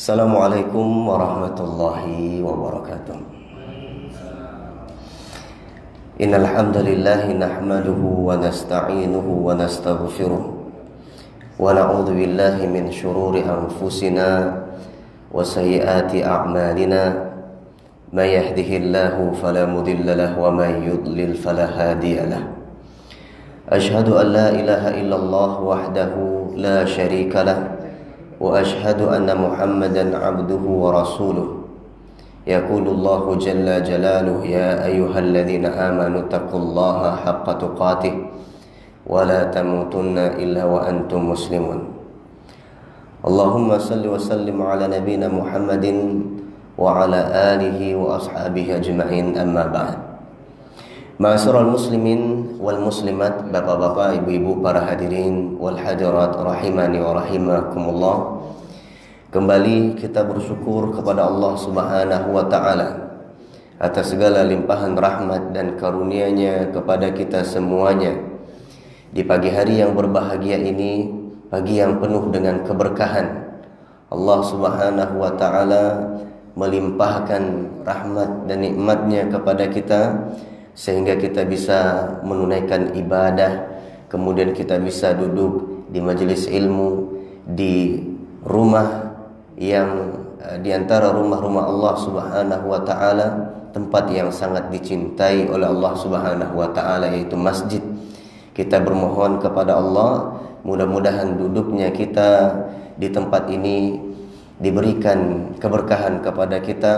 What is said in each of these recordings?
Assalamualaikum warahmatullahi wabarakatuh. Innal hamdalillah nahmaduhu wa nasta'inuhu wa nastaghfiruh wa na'udzu billahi min shururi anfusina wa sayyiati a'malina. May yahdihillahu fala mudilla lahu wa may yudlil fala hadiya lahu. Ashhadu an la ilaha illallah wahdahu la syarika lahu وأشهد أن محمدا عبده ورسوله يقول الله جل جلاله يا أيها الذين آمنوا اتقوا الله حق تقاته ولا تموتن إلا وأنتم مسلمون اللهم صل وسلم على نبينا محمد وعلى آله وأصحابه أجمعين أما بعد. Ma'asyiral muslimin wal muslimat, bapak-bapak, ibu-ibu, para hadirin wal hadirat rahimani wa rahimakumullah. Kembali kita bersyukur kepada Allah Subhanahu wa taala atas segala limpahan rahmat dan karunia-Nya kepada kita semuanya. Di pagi hari yang berbahagia ini, pagi yang penuh dengan keberkahan, Allah Subhanahu wa taala melimpahkan rahmat dan nikmat-Nya kepada kita sehingga kita bisa menunaikan ibadah, kemudian kita bisa duduk di majelis ilmu di rumah yang di antara rumah-rumah Allah Subhanahu wa taala, tempat yang sangat dicintai oleh Allah Subhanahu wa taala, yaitu masjid. Kita bermohon kepada Allah, mudah-mudahan duduknya kita di tempat ini diberikan keberkahan kepada kita.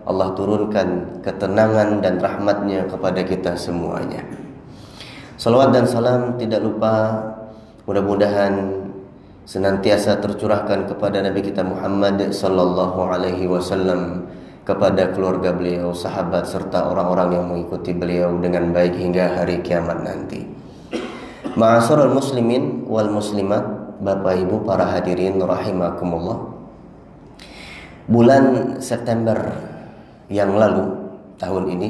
Allah turunkan ketenangan dan rahmatnya kepada kita semuanya. Salawat dan salam tidak lupa mudah-mudahan senantiasa tercurahkan kepada Nabi kita Muhammad sallallahu alaihi wasallam, kepada keluarga beliau, sahabat serta orang-orang yang mengikuti beliau dengan baik hingga hari kiamat nanti. Ma'asyiral muslimin wal muslimat, Bapak Ibu para hadirin rahimakumullah. Bulan September yang lalu tahun ini,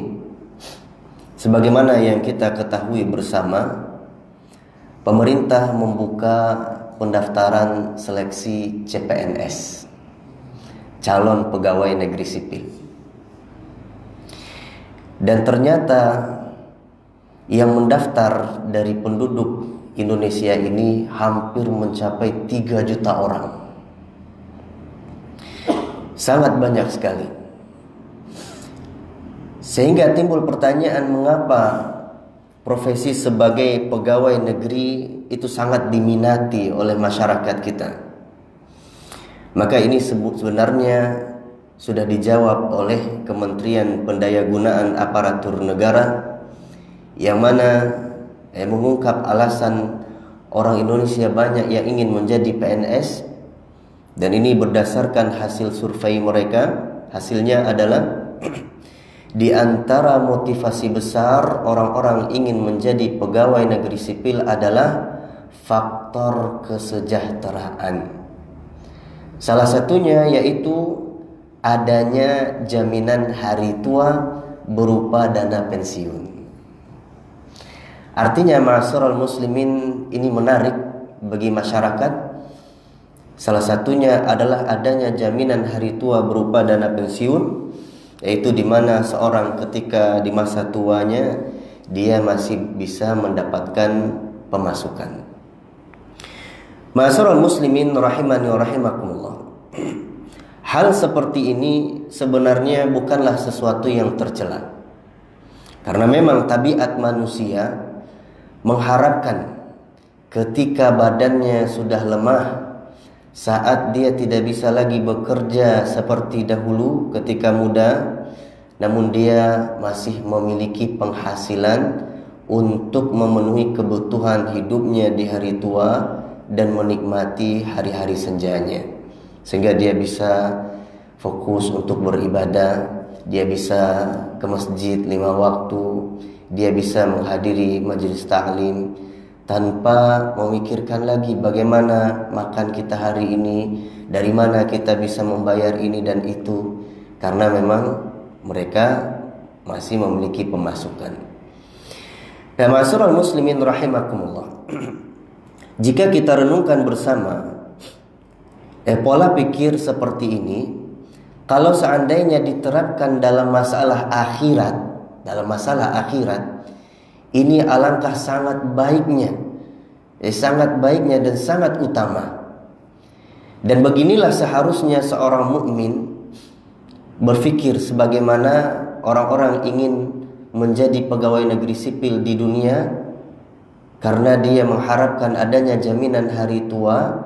sebagaimana yang kita ketahui bersama, pemerintah membuka pendaftaran seleksi CPNS, calon pegawai negeri sipil. Dan ternyata yang mendaftar dari penduduk Indonesia ini hampir mencapai 3 juta orang. Sangat banyak sekali. Sehingga timbul pertanyaan, mengapa profesi sebagai pegawai negeri itu sangat diminati oleh masyarakat kita? Maka ini sebenarnya sudah dijawab oleh Kementerian Pendayagunaan Aparatur Negara, yang mana mengungkap alasan orang Indonesia banyak yang ingin menjadi PNS. Dan ini berdasarkan hasil survei mereka. Hasilnya adalah di antara motivasi besar orang-orang ingin menjadi pegawai negeri sipil adalah faktor kesejahteraan. Salah satunya yaitu adanya jaminan hari tua berupa dana pensiun. Artinya, ma'asyiral muslimin, ini menarik bagi masyarakat. Salah satunya adalah adanya jaminan hari tua berupa dana pensiun, yaitu di mana seorang ketika di masa tuanya dia masih bisa mendapatkan pemasukan. Ma'asyiral muslimin rahimani wa rahimakumullah. Hal seperti ini sebenarnya bukanlah sesuatu yang tercela. Karena memang tabiat manusia mengharapkan ketika badannya sudah lemah, saat dia tidak bisa lagi bekerja seperti dahulu ketika muda, namun dia masih memiliki penghasilan untuk memenuhi kebutuhan hidupnya di hari tua dan menikmati hari-hari senjanya, sehingga dia bisa fokus untuk beribadah, dia bisa ke masjid 5 waktu, dia bisa menghadiri majelis ta'lim tanpa memikirkan lagi bagaimana makan kita hari ini, dari mana kita bisa membayar ini dan itu, karena memang mereka masih memiliki pemasukan. Nah, ma'asyiral muslimin rahimakumullah. Jika kita renungkan bersama, Pola pikir seperti ini kalau seandainya diterapkan dalam masalah akhirat, ini alangkah sangat baiknya, dan sangat utama. Dan beginilah seharusnya seorang mukmin berpikir, sebagaimana orang-orang ingin menjadi pegawai negeri sipil di dunia karena dia mengharapkan adanya jaminan hari tua.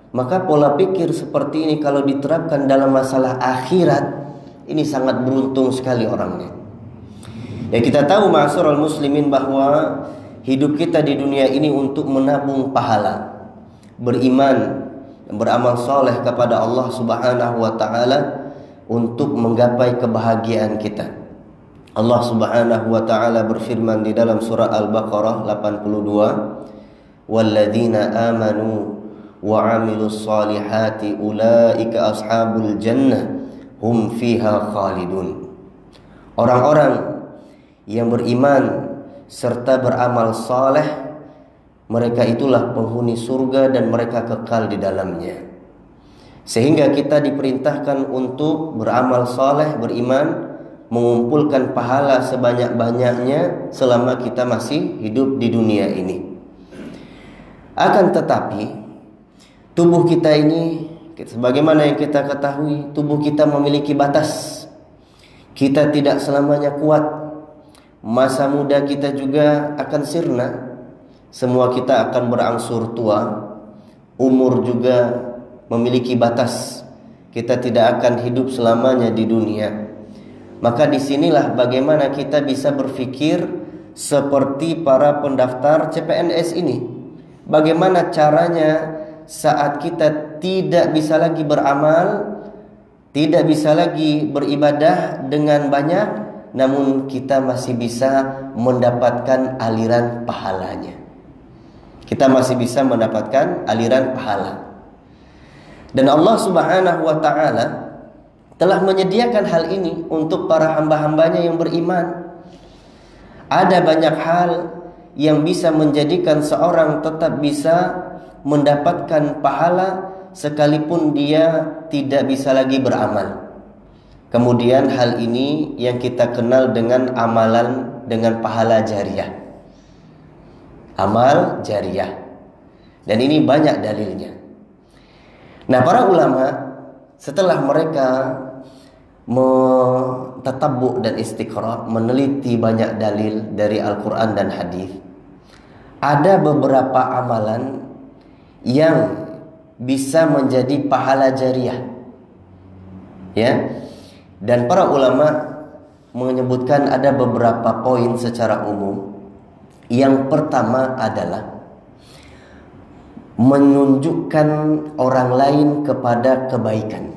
Maka pola pikir seperti ini kalau diterapkan dalam masalah akhirat, ini sangat beruntung sekali orangnya. Ya, kita tahu ma'asyiral muslimin bahwa hidup kita di dunia ini untuk menabung pahala, beriman, beramal soleh kepada Allah Subhanahu wa ta'ala untuk menggapai kebahagiaan kita. Allah Subhanahu wa ta'ala berfirman di dalam surah Al-Baqarah 82, "Walladzina amanu wa 'amilus solihati ulaika ashabul jannah hum fiha khalidun." Orang-orang yang beriman serta beramal saleh, mereka itulah penghuni surga dan mereka kekal di dalamnya. Sehingga kita diperintahkan untuk beramal saleh, beriman, mengumpulkan pahala sebanyak-banyaknya selama kita masih hidup di dunia ini. Akan tetapi tubuh kita ini, sebagaimana yang kita ketahui, tubuh kita memiliki batas. Kita tidak selamanya kuat. Masa muda kita juga akan sirna. Semua kita akan berangsur tua. Umur juga memiliki batas. Kita tidak akan hidup selamanya di dunia. Maka disinilah bagaimana kita bisa berpikir seperti para pendaftar CPNS ini. Bagaimana caranya saat kita tidak bisa lagi beramal, tidak bisa lagi beribadah dengan banyak, namun kita masih bisa mendapatkan aliran pahalanya. Kita masih bisa mendapatkan aliran pahala. Dan Allah Subhanahu wa ta'ala telah menyediakan hal ini untuk para hamba-hambanya yang beriman. Ada banyak hal yang bisa menjadikan seorang tetap bisa mendapatkan pahala sekalipun dia tidak bisa lagi beramal. Kemudian hal ini yang kita kenal dengan amalan dengan pahala jariah. Amal jariah. Dan ini banyak dalilnya. Nah, para ulama setelah mereka mentatabbuk dan istiqra', meneliti banyak dalil dari Al-Quran dan hadis, ada beberapa amalan yang bisa menjadi pahala jariah, ya. Dan para ulama menyebutkan ada beberapa poin secara umum. Yang pertama adalah menunjukkan orang lain kepada kebaikan,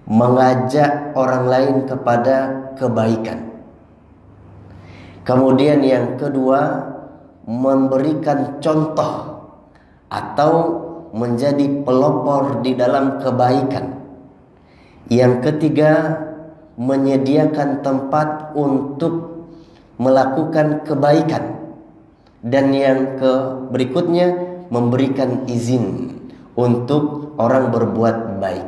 mengajak orang lain kepada kebaikan. Kemudian yang kedua, memberikan contoh atau menjadi pelopor di dalam kebaikan. Yang ketiga, menyediakan tempat untuk melakukan kebaikan. Dan yang berikutnya, memberikan izin untuk orang berbuat baik.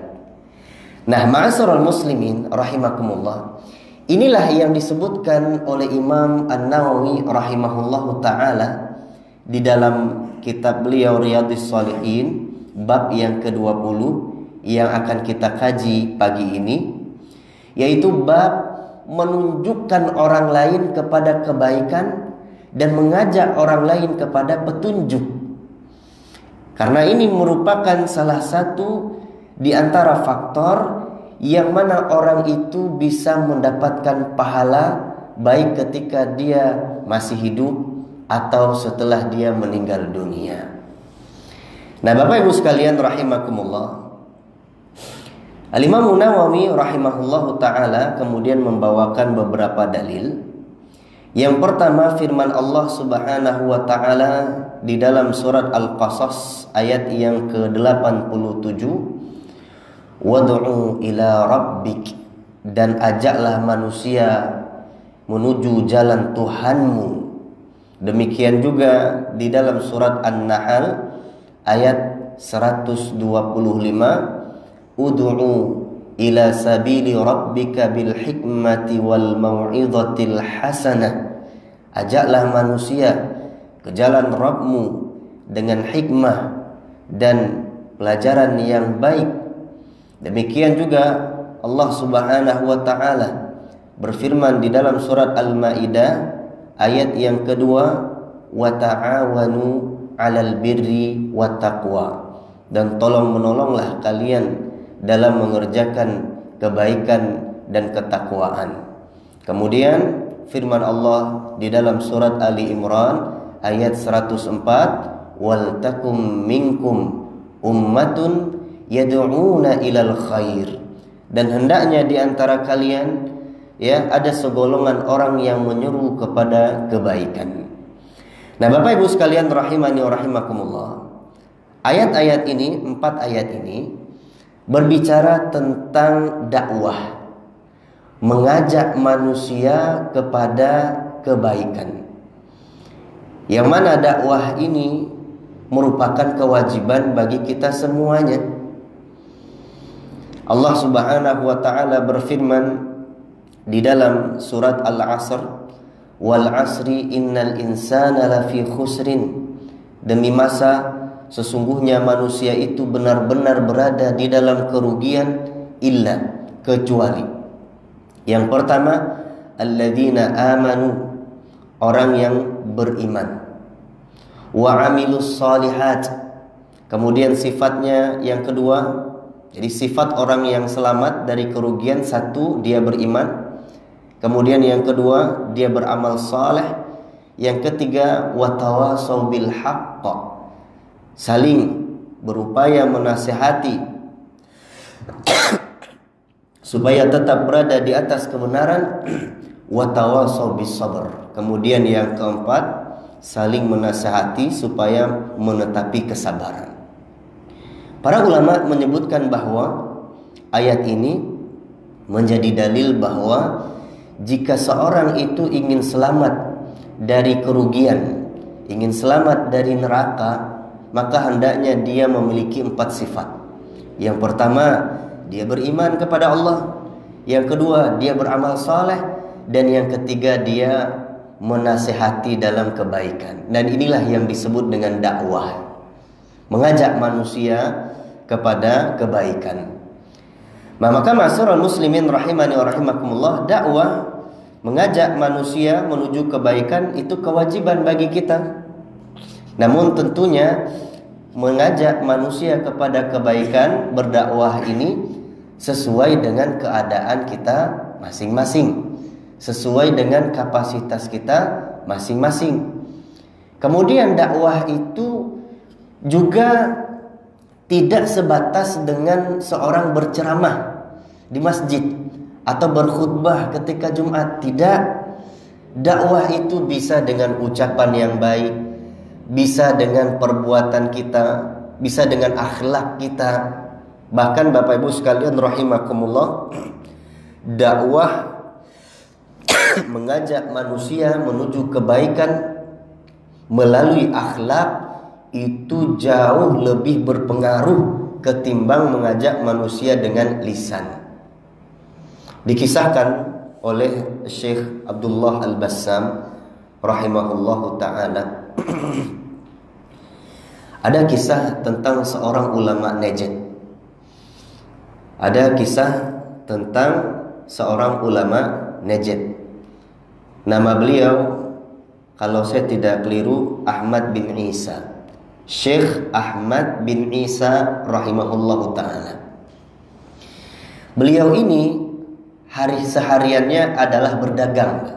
Nah, ma'asyiral muslimin rahimakumullah, inilah yang disebutkan oleh Imam An-Nawawi rahimahullahu ta'ala di dalam kitab beliau Riyadhus Shalihin, bab yang ke-20 yang akan kita kaji pagi ini, yaitu bab menunjukkan orang lain kepada kebaikan dan mengajak orang lain kepada petunjuk. Karena ini merupakan salah satu di antara faktor yang mana orang itu bisa mendapatkan pahala baik ketika dia masih hidup atau setelah dia meninggal dunia. Nah, Bapak Ibu sekalian rahimakumullah, Al-Imam Nawawi rahimahullahu ta'ala kemudian membawakan beberapa dalil. Yang pertama, firman Allah Subhanahu wa ta'ala di dalam surat Al-Qasas ayat yang ke-87, "Wad'u ila rabbik," dan ajaklah manusia menuju jalan Tuhanmu. Demikian juga di dalam surat An-Nahl ayat 125, ud'u ila sabili rabbika bil hikmati wal mau'izatil hasanah. Ajaklah manusia ke jalan Rabbmu dengan hikmah dan pelajaran yang baik. Demikian juga Allah Subhanahu wa taala berfirman di dalam surat Al-Maidah ayat yang kedua, wa ta'awanu 'alal birri wat taqwa, dan tolong menolonglah kalian dalam mengerjakan kebaikan dan ketakwaan. Kemudian firman Allah di dalam surat Ali Imran ayat 104, wal takum minkum ummatun yad'una ilal khair, dan hendaknya di antara kalian ada segolongan orang yang menyeru kepada kebaikan. Nah, Bapak Ibu sekalian rahimani wa rahimakumullah, ayat-ayat ini, 4 ayat ini berbicara tentang dakwah, mengajak manusia kepada kebaikan. Yang mana dakwah ini merupakan kewajiban bagi kita semuanya. Allah Subhanahu wa taala berfirman di dalam surat Al-Asr, wal asri innal insana lafi khusrin, demi masa sesungguhnya manusia itu benar-benar berada di dalam kerugian, illa, kecuali. Yang pertama, alladzina amanu, orang yang beriman, wa amilus solihat. Kemudian sifatnya yang kedua, jadi sifat orang yang selamat dari kerugian, satu, dia beriman. Kemudian yang kedua, dia beramal saleh. Yang ketiga, watawasau bil haqq, saling berupaya menasihati supaya tetap berada di atas kebenaran. Watawasau bis sabr. Kemudian yang keempat, saling menasihati supaya menetapi kesabaran. Para ulama menyebutkan bahwa ayat ini menjadi dalil bahwa jika seorang itu ingin selamat dari kerugian, ingin selamat dari neraka, maka hendaknya dia memiliki 4 sifat. Yang pertama, dia beriman kepada Allah. Yang kedua, dia beramal saleh. Dan yang ketiga, dia menasihati dalam kebaikan. Dan inilah yang disebut dengan dakwah, mengajak manusia kepada kebaikan. Maka ma'asyiral muslimin rahimani wa rahimakumullah, dakwah, mengajak manusia menuju kebaikan itu kewajiban bagi kita. Namun tentunya mengajak manusia kepada kebaikan, berdakwah ini sesuai dengan keadaan kita masing-masing, sesuai dengan kapasitas kita masing-masing. Kemudian dakwah itu juga tidak sebatas dengan seorang berceramah di masjid atau berkhutbah ketika Jumat. Tidak. Dakwah itu bisa dengan ucapan yang baik, bisa dengan perbuatan kita, bisa dengan akhlak kita. Bahkan Bapak Ibu sekalian rahimakumullah, dakwah mengajak manusia menuju kebaikan melalui akhlak itu jauh lebih berpengaruh ketimbang mengajak manusia dengan lisan. Dikisahkan oleh Syekh Abdullah Al-Bassam rahimahullahu ta'ala ada kisah tentang seorang ulama Najd. Ada kisah tentang seorang ulama Najd. Nama beliau, kalau saya tidak keliru, Ahmad bin Isa. Syekh Ahmad bin Isa rahimahullahu ta'ala. Beliau ini hari sehariannya adalah berdagang,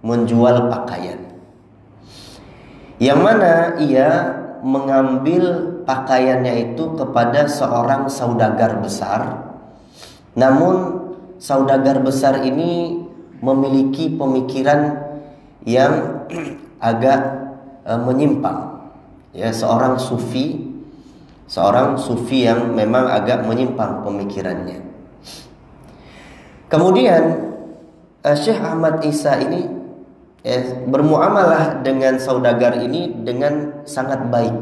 menjual pakaian. Yang mana ia mengambil pakaiannya itu kepada seorang saudagar besar. Namun saudagar besar ini memiliki pemikiran yang agak menyimpang, ya, seorang sufi yang memang agak menyimpang pemikirannya. Kemudian Syekh Ahmad Isa ini bermuamalah dengan saudagar ini dengan sangat baik.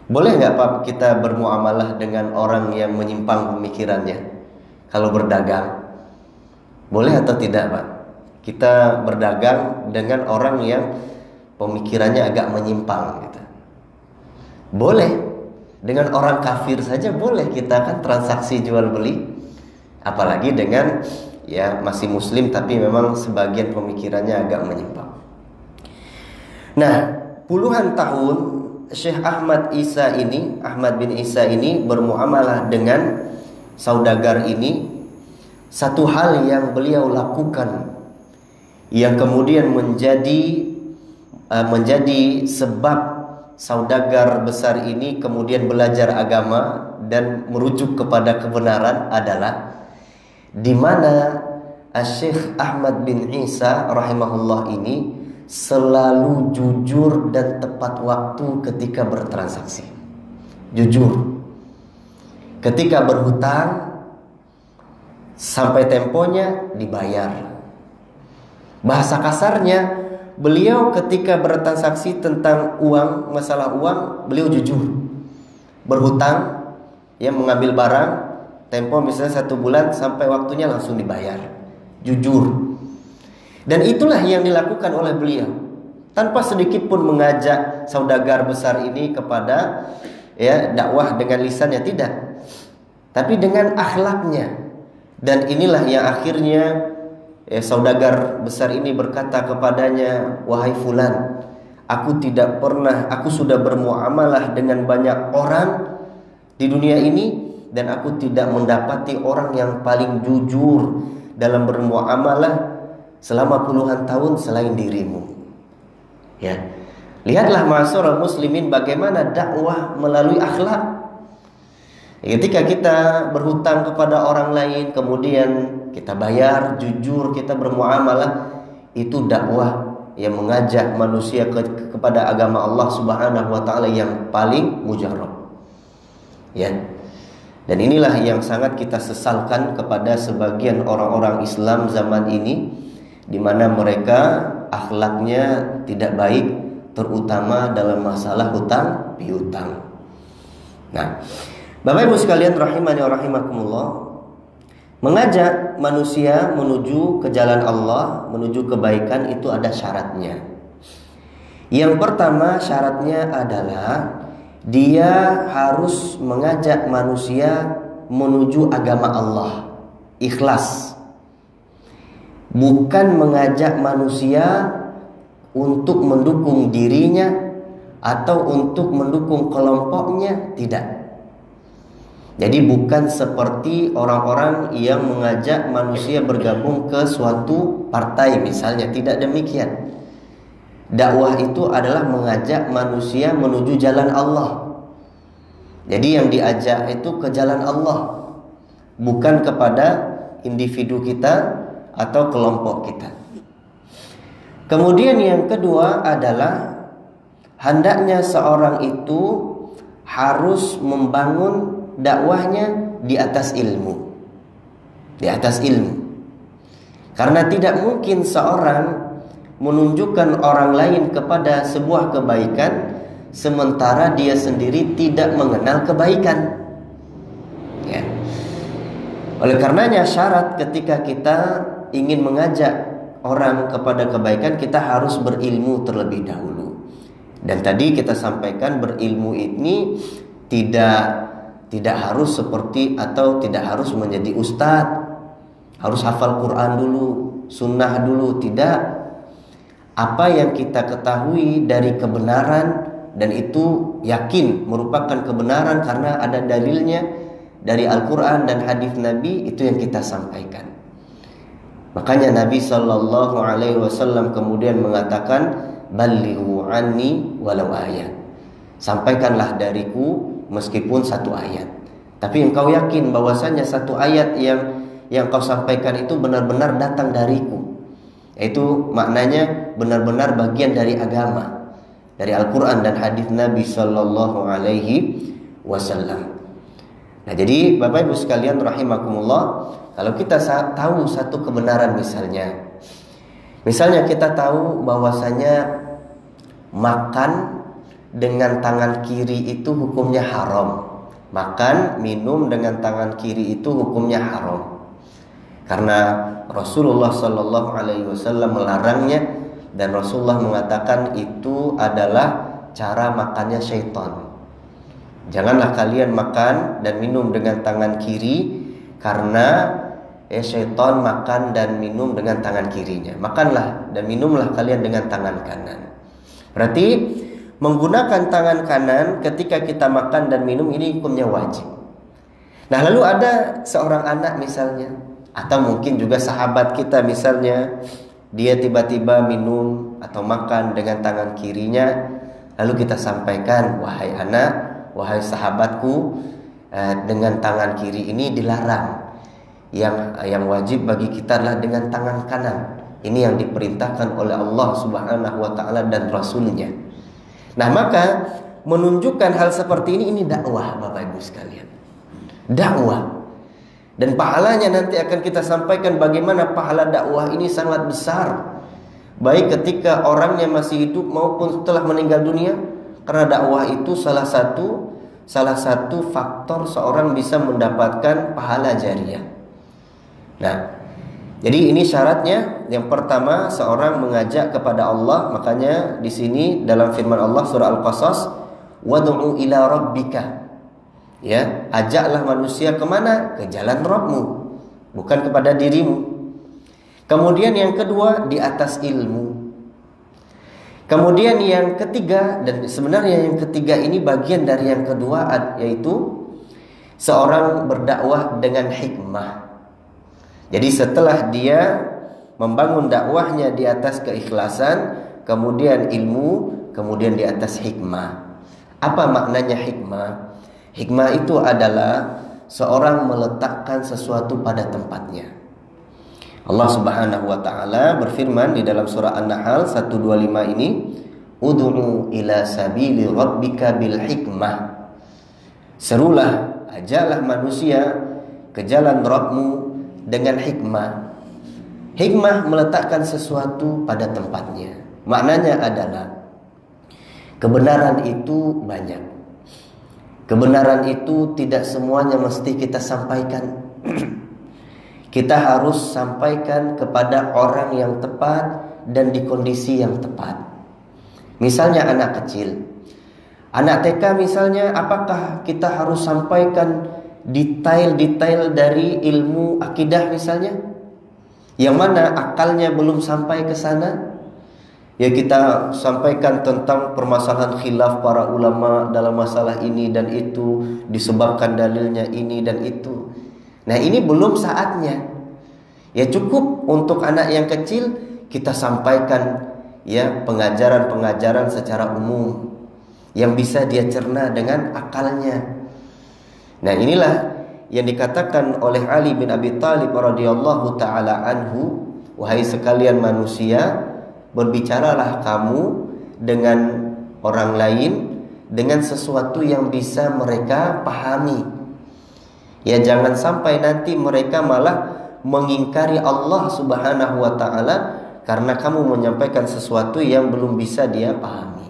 Boleh nggak Pak kita bermuamalah dengan orang yang menyimpang pemikirannya? Kalau berdagang, boleh atau tidak Pak? Kita berdagang dengan orang yang pemikirannya agak menyimpang gitu. Boleh. Dengan orang kafir saja boleh kita kan transaksi jual beli. Apalagi dengan ya masih muslim tapi memang sebagian pemikirannya agak menyimpang. Nah, puluhan tahun Syekh Ahmad bin Isa ini bermuamalah dengan saudagar ini. Satu hal yang beliau lakukan yang kemudian menjadi sebab saudagar besar ini kemudian belajar agama dan merujuk kepada kebenaran adalah di mana Syekh Ahmad bin Isa rahimahullah ini selalu jujur dan tepat waktu ketika bertransaksi. Jujur. Ketika berhutang sampai temponya dibayar. Bahasa kasarnya, beliau ketika bertransaksi tentang uang, masalah uang, beliau jujur. Berhutang, ya mengambil barang, tempo misalnya 1 bulan sampai waktunya langsung dibayar. Jujur. Dan itulah yang dilakukan oleh beliau. Tanpa sedikit pun mengajak saudagar besar ini kepada ya dakwah dengan lisannya, tidak. Tapi dengan akhlaknya. Dan inilah yang akhirnya saudagar besar ini berkata kepadanya, wahai fulan, aku sudah bermuamalah dengan banyak orang di dunia ini dan aku tidak mendapati orang yang paling jujur dalam bermuamalah selama puluhan tahun selain dirimu. Ya. Lihatlah ma'asyiral muslimin bagaimana dakwah melalui akhlak. Ketika kita berhutang kepada orang lain, kemudian kita bayar, jujur, kita bermuamalah, itu dakwah yang mengajak manusia kepada agama Allah Subhanahu wa taala yang paling mujarrab. Ya. Dan inilah yang sangat kita sesalkan kepada sebagian orang-orang Islam zaman ini, di mana mereka akhlaknya tidak baik, terutama dalam masalah hutang piutang. Nah, Bapak Ibu sekalian rahimani wa rahimakumullah, mengajak manusia menuju ke jalan Allah, menuju kebaikan itu ada syaratnya. Yang pertama syaratnya adalah dia harus mengajak manusia menuju agama Allah, ikhlas. Bukan mengajak manusia untuk mendukung dirinya atau untuk mendukung kelompoknya, tidak. Jadi bukan seperti orang-orang yang mengajak manusia bergabung ke suatu partai misalnya, tidak demikian. Dakwah itu adalah mengajak manusia menuju jalan Allah. Jadi yang diajak itu ke jalan Allah, bukan kepada individu kita atau kelompok kita. Kemudian yang kedua adalah hendaknya seorang itu harus membangun dakwahnya di atas ilmu. Di atas ilmu. Karena tidak mungkin seorang menunjukkan orang lain kepada sebuah kebaikan sementara dia sendiri tidak mengenal kebaikan. Ya. Oleh karenanya syarat ketika kita ingin mengajak orang kepada kebaikan, kita harus berilmu terlebih dahulu. Dan tadi kita sampaikan berilmu ini tidak harus seperti atau tidak harus menjadi ustadz, harus hafal Quran dulu, sunnah dulu, tidak. Apa yang kita ketahui dari kebenaran dan itu yakin merupakan kebenaran karena ada dalilnya dari Al-Quran dan hadis Nabi, itu yang kita sampaikan. Makanya Nabi Shallallahu Alaihi Wasallam kemudian mengatakan, balighu anni walau ayat. Sampaikanlah dariku meskipun 1 ayat. Tapi engkau yakin bahwasanya 1 ayat yang kau sampaikan itu benar-benar datang dariku. Itu maknanya benar-benar bagian dari agama, dari Al-Quran dan hadis Nabi Shallallahu Alaihi Wasallam. Nah, jadi Bapak Ibu sekalian rahimakumullah, kalau kita tahu satu kebenaran misalnya kita tahu bahwasanya makan dengan tangan kiri itu hukumnya haram. Makan, minum dengan tangan kiri itu hukumnya haram. Karena Rasulullah Shallallahu Alaihi Wasallam melarangnya, dan Rasulullah mengatakan itu adalah cara makannya syaitan. Janganlah kalian makan dan minum dengan tangan kiri, karena syaitan makan dan minum dengan tangan kirinya. Makanlah dan minumlah kalian dengan tangan kanan. Berarti menggunakan tangan kanan ketika kita makan dan minum ini hukumnya wajib. Nah, lalu ada seorang anak misalnya, atau mungkin juga sahabat kita misalnya, dia tiba-tiba minum atau makan dengan tangan kirinya, lalu kita sampaikan, wahai anak, wahai sahabatku, dengan tangan kiri ini dilarang. Yang wajib bagi kita adalah dengan tangan kanan. Ini yang diperintahkan oleh Allah Subhanahu wa taala dan Rasulnya. Nah, maka menunjukkan hal seperti ini dakwah, Bapak Ibu sekalian. Dakwah. Dan pahalanya nanti akan kita sampaikan bagaimana pahala dakwah ini sangat besar, baik ketika orangnya masih hidup maupun setelah meninggal dunia. Karena dakwah itu salah satu faktor seorang bisa mendapatkan pahala jariah. Nah, jadi ini syaratnya. Yang pertama, seorang mengajak kepada Allah. Makanya di sini dalam firman Allah surah Al-Qasas, wad'u ila rabbika. Ya, ajaklah manusia kemana? Ke jalan Rabbmu, bukan kepada dirimu. Kemudian yang kedua, di atas ilmu. Kemudian yang ketiga, dan sebenarnya yang ketiga ini bagian dari yang kedua, yaitu seorang berdakwah dengan hikmah. Jadi setelah dia membangun dakwahnya di atas keikhlasan, kemudian ilmu, kemudian di atas hikmah. Apa maknanya hikmah? Hikmah itu adalah seorang meletakkan sesuatu pada tempatnya. Allah Subhanahu wa taala berfirman di dalam surah An-Nahl 125 ini, ud'u ila sabili rabbika bil hikmah. Serulah, ajaklah manusia ke jalan Rabbmu dengan hikmah. Hikmah meletakkan sesuatu pada tempatnya. Maknanya adalah kebenaran itu banyak. Kebenaran itu tidak semuanya mesti kita sampaikan. Kita harus sampaikan kepada orang yang tepat dan di kondisi yang tepat. Misalnya anak kecil, anak TK misalnya, apakah kita harus sampaikan detail-detail dari ilmu akidah misalnya, yang mana akalnya belum sampai ke sana? Ya, kita sampaikan tentang permasalahan khilaf para ulama dalam masalah ini dan itu, disebabkan dalilnya ini dan itu. Nah, ini belum saatnya. Ya, cukup untuk anak yang kecil kita sampaikan ya pengajaran-pengajaran secara umum yang bisa dia cerna dengan akalnya. Nah, inilah yang dikatakan oleh Ali bin Abi Thalib radhiyallahu taala anhu, wahai sekalian manusia, berbicaralah kamu dengan orang lain dengan sesuatu yang bisa mereka pahami. Ya, jangan sampai nanti mereka malah mengingkari Allah Subhanahu wa taala karena kamu menyampaikan sesuatu yang belum bisa dia pahami.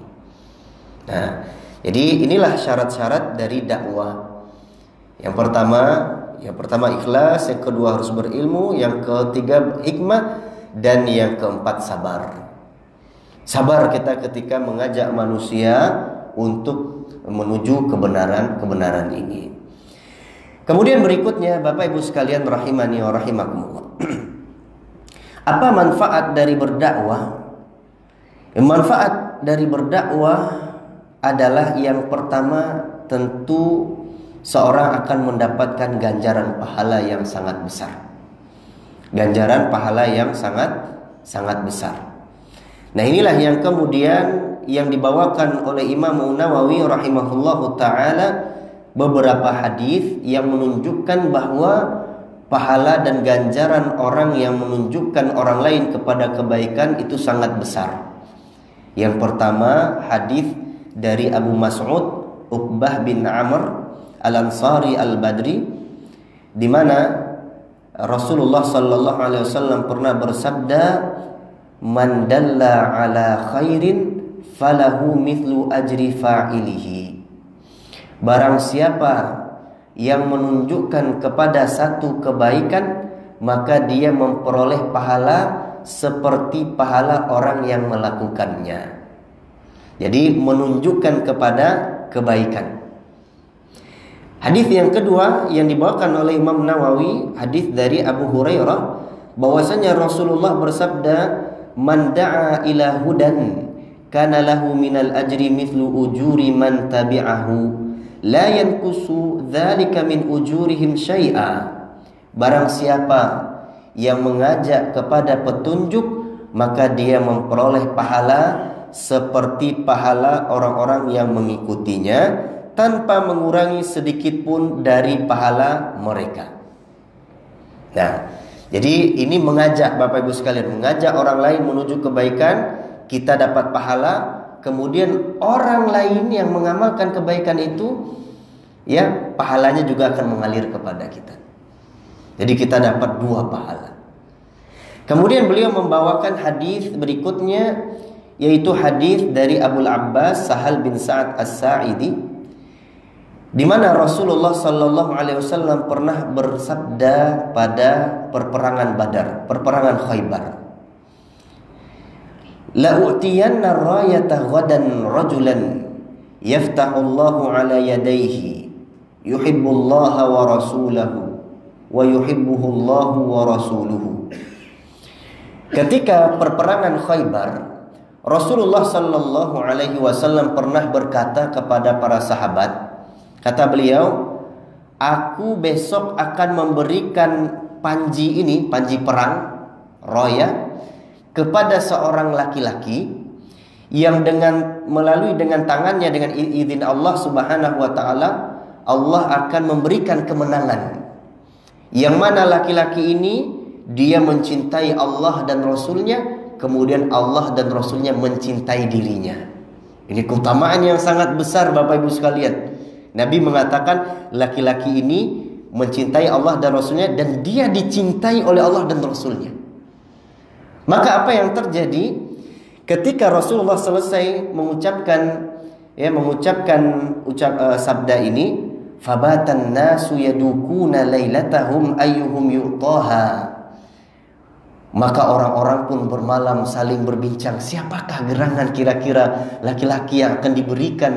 Nah, jadi inilah syarat-syarat dari dakwah. Yang pertama ikhlas, yang kedua harus berilmu, yang ketiga hikmah, dan yang keempat sabar. Sabar kita ketika mengajak manusia untuk menuju kebenaran ini. Kemudian berikutnya, Bapak Ibu sekalian rahimani wa rahimakumullah. Apa manfaat dari berdakwah? Manfaat dari berdakwah adalah yang pertama, tentu seorang akan mendapatkan ganjaran pahala yang sangat besar. Ganjaran pahala yang sangat besar. Nah, inilah yang kemudian yang dibawakan oleh Imam Nawawi rahimahullahu taala, beberapa hadis yang menunjukkan bahwa pahala dan ganjaran orang yang menunjukkan orang lain kepada kebaikan itu sangat besar. Yang pertama, hadis dari Abu Mas'ud Uqbah bin Amr Al-Ansari Al-Badri, di mana Rasulullah sallallahu alaihi wasallam pernah bersabda, man dalla ala khairin falahu mithlu ajri fa'ilihi. Barang siapa yang menunjukkan kepada satu kebaikan, maka dia memperoleh pahala seperti pahala orang yang melakukannya. Jadi menunjukkan kepada kebaikan. Hadis yang kedua yang dibawakan oleh Imam Nawawi, hadis dari Abu Hurairah, bahwasanya Rasulullah bersabda, "Man da'a ila hudan kana lahu minal ajri mithlu ujuri man tabi'ahu la yankusu dzalika min ujurihim syai'a." Barang siapa yang mengajak kepada petunjuk, maka dia memperoleh pahala seperti pahala orang-orang yang mengikutinya, tanpa mengurangi sedikit pun dari pahala mereka. Nah, jadi ini mengajak Bapak Ibu sekalian, mengajak orang lain menuju kebaikan, kita dapat pahala. Kemudian orang lain yang mengamalkan kebaikan itu, ya, pahalanya juga akan mengalir kepada kita. Jadi kita dapat dua pahala. Kemudian beliau membawakan hadis berikutnya, yaitu hadis dari Abu Abbas Sahal bin Sa'ad As-Sa'idi, di mana Rasulullah sallallahu alaihi wasallam pernah bersabda pada perperangan Badar, perperangan Khaybar, "La u'tiyanna rayata ghadan rajulan yaftahu Allahu ala yadayhi yuhibbullaha wa rasulahu wa yuhibbuhu Allahu wa rasuluhu." Ketika perperangan Khaybar, Rasulullah sallallahu alaihi wasallam pernah berkata kepada para sahabat, kata beliau, "Aku besok akan memberikan panji ini, panji perang, raya, kepada seorang laki-laki yang melalui tangannya, dengan izin Allah Subhanahu wa taala, Allah akan memberikan kemenangan. Yang mana laki-laki ini dia mencintai Allah dan Rasulnya, kemudian Allah dan Rasulnya mencintai dirinya." Ini keutamaan yang sangat besar Bapak Ibu sekalian. Nabi mengatakan laki-laki ini mencintai Allah dan Rasulnya, dan dia dicintai oleh Allah dan Rasulnya. Maka apa yang terjadi ketika Rasulullah selesai mengucapkan sabda ini, "Fabatan nasu yadukuna lailatahum ayyuhum yu'taha." Maka orang-orang pun bermalam saling berbincang, siapakah gerangan kira-kira laki-laki yang akan diberikan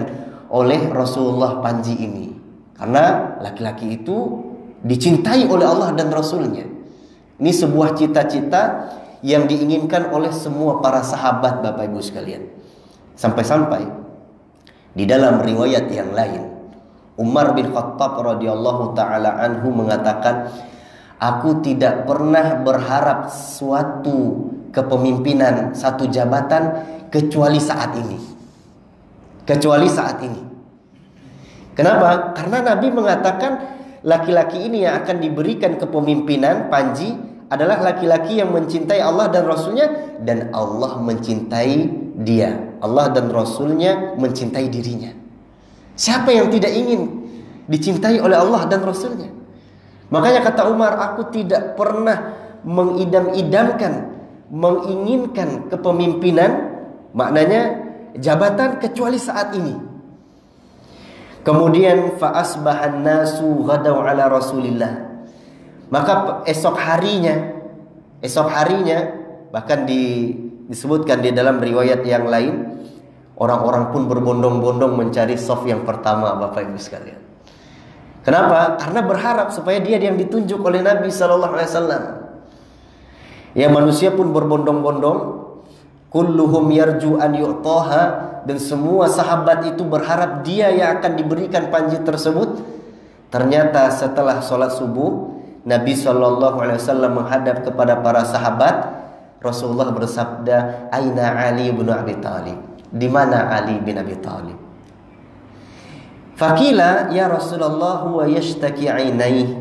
oleh Rasulullah panji ini. Karena laki-laki itu dicintai oleh Allah dan Rasulnya. Ini sebuah cita-cita yang diinginkan oleh semua para sahabat Bapak Ibu sekalian. Sampai-sampai di dalam riwayat yang lain, Umar bin Khattab radhiyallahu taala anhu mengatakan, "Aku tidak pernah berharap suatu kepemimpinan, satu jabatan kecuali saat ini." Kecuali saat ini. Kenapa? Karena Nabi mengatakan laki-laki ini yang akan diberikan kepemimpinan panji adalah laki-laki yang mencintai Allah dan Rasulnya, dan Allah mencintai dia. Allah dan Rasulnya mencintai dirinya. Siapa yang tidak ingin dicintai oleh Allah dan Rasulnya? Makanya kata Umar, "Aku tidak pernah mengidam-idamkan, menginginkan kepemimpinan, maknanya jabatan, kecuali saat ini." Kemudian fa asbahan nasu ghadaw ala Rasulillah. Maka esok harinya bahkan disebutkan di dalam riwayat yang lain, orang-orang pun berbondong-bondong mencari saf yang pertama Bapak Ibu sekalian. Kenapa? Karena berharap supaya dia yang ditunjuk oleh Nabi sallallahu alaihi wasallam. Ya, manusia pun berbondong-bondong, kulluhum yarju an yu'taha, dan semua sahabat itu berharap dia yang akan diberikan panji tersebut. Ternyata setelah sholat subuh, Nabi sallallahu alaihi wasallam menghadap kepada para sahabat. Rasulullah bersabda, "Aina Ali bin Abi Thalib?" Di mana Ali bin Abi Thalib? Faqila, "Ya Rasulullah huwa yashtaki ainaih."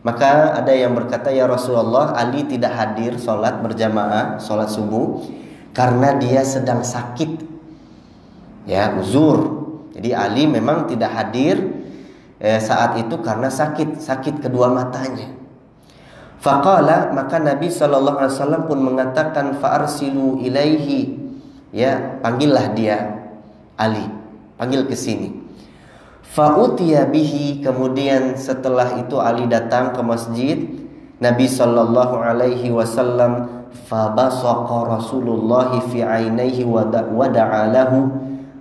Maka ada yang berkata, "Ya Rasulullah, Ali tidak hadir sholat berjamaah, sholat subuh, karena dia sedang sakit." Ya, uzur. Jadi Ali memang tidak hadir saat itu karena sakit kedua matanya. Faqala, maka Nabi sallallahu alaihi wasallam pun mengatakan, "Fa'arsilu ilaihi ya, panggillah dia Ali, panggil ke sini. Fa'utiya bihi, kemudian setelah itu Ali datang ke masjid Nabi sallallahu alaihi wasallam. Fabasaqa Rasulullah fi ainaihi wa da'a lahu.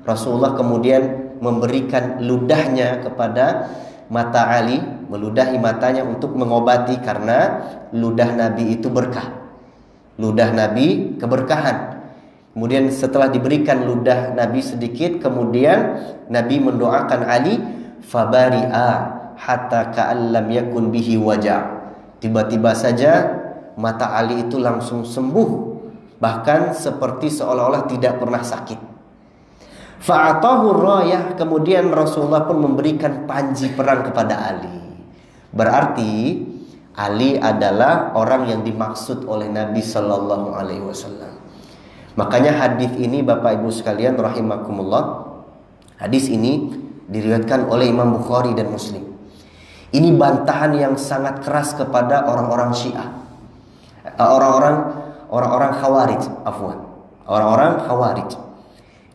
Rasulullah kemudian memberikan ludahnya kepada mata Ali, meludahi matanya untuk mengobati, karena ludah Nabi itu berkah. Ludah Nabi keberkahan. Kemudian setelah diberikan ludah Nabi sedikit, kemudian Nabi mendoakan Ali, fabari'a hatta ka'allam yakun bihi waja'. Tiba-tiba saja mata Ali itu langsung sembuh, bahkan seperti seolah-olah tidak pernah sakit. Fa'atahu rayah, kemudian Rasulullah pun memberikan panji perang kepada Ali. Berarti Ali adalah orang yang dimaksud oleh Nabi sallallahu alaihi wasallam. Makanya hadis ini Bapak Ibu sekalian rahimakumullah, hadis ini diriwayatkan oleh Imam Bukhari dan Muslim. Ini bantahan yang sangat keras kepada orang-orang Syiah. Orang-orang Khawarij, orang-orang Khawarij.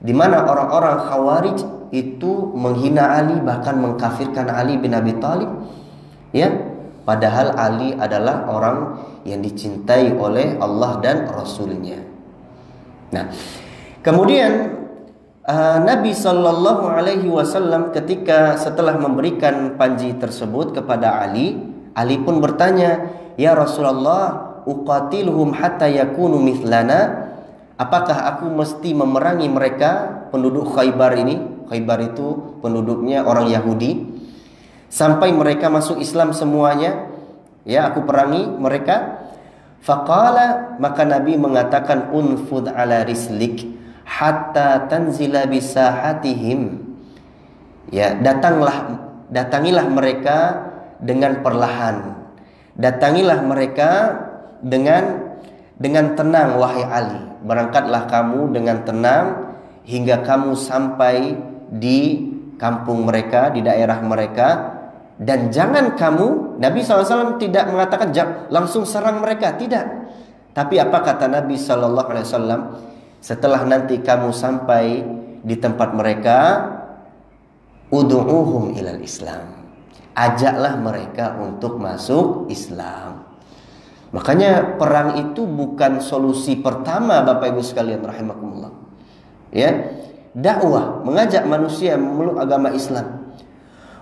Di mana orang-orang Khawarij itu menghina Ali, bahkan mengkafirkan Ali bin Abi Thalib. Ya, padahal Ali adalah orang yang dicintai oleh Allah dan Rasulnya. Nah, kemudian Nabi sallallahu alaihi wasallam ketika setelah memberikan panji tersebut kepada Ali, Ali pun bertanya, "Ya Rasulullah, uqatiluhum hatta yakunu mithlana?" Apakah aku mesti memerangi mereka, penduduk Khaybar ini? Khaybar itu penduduknya orang Yahudi, sampai mereka masuk Islam semuanya. Ya, aku perangi mereka. Faqala, maka Nabi mengatakan, unfud ala rislik hatta tanzila bisahatihim. Ya, datangilah mereka dengan perlahan. Datangilah mereka dengan tenang, wahai Ali. Berangkatlah kamu dengan tenang hingga kamu sampai di kampung mereka, di daerah mereka. Dan jangan kamu, Nabi SAW tidak mengatakan langsung serang mereka, tidak. Tapi apa kata Nabi SAW? Setelah nanti kamu sampai di tempat mereka, ud'uhum ilal Islam, ajaklah mereka untuk masuk Islam. Makanya perang itu bukan solusi pertama Bapak Ibu sekalian rahimakumullah. Ya, dakwah, mengajak manusia memeluk agama Islam.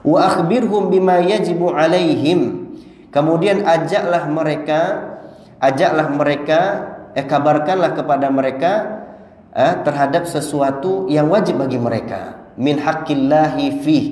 Wa akhbirhum bima yajibu alaihim. Kemudian kabarkanlah kepada mereka terhadap sesuatu yang wajib bagi mereka. Min haqqillahi fih.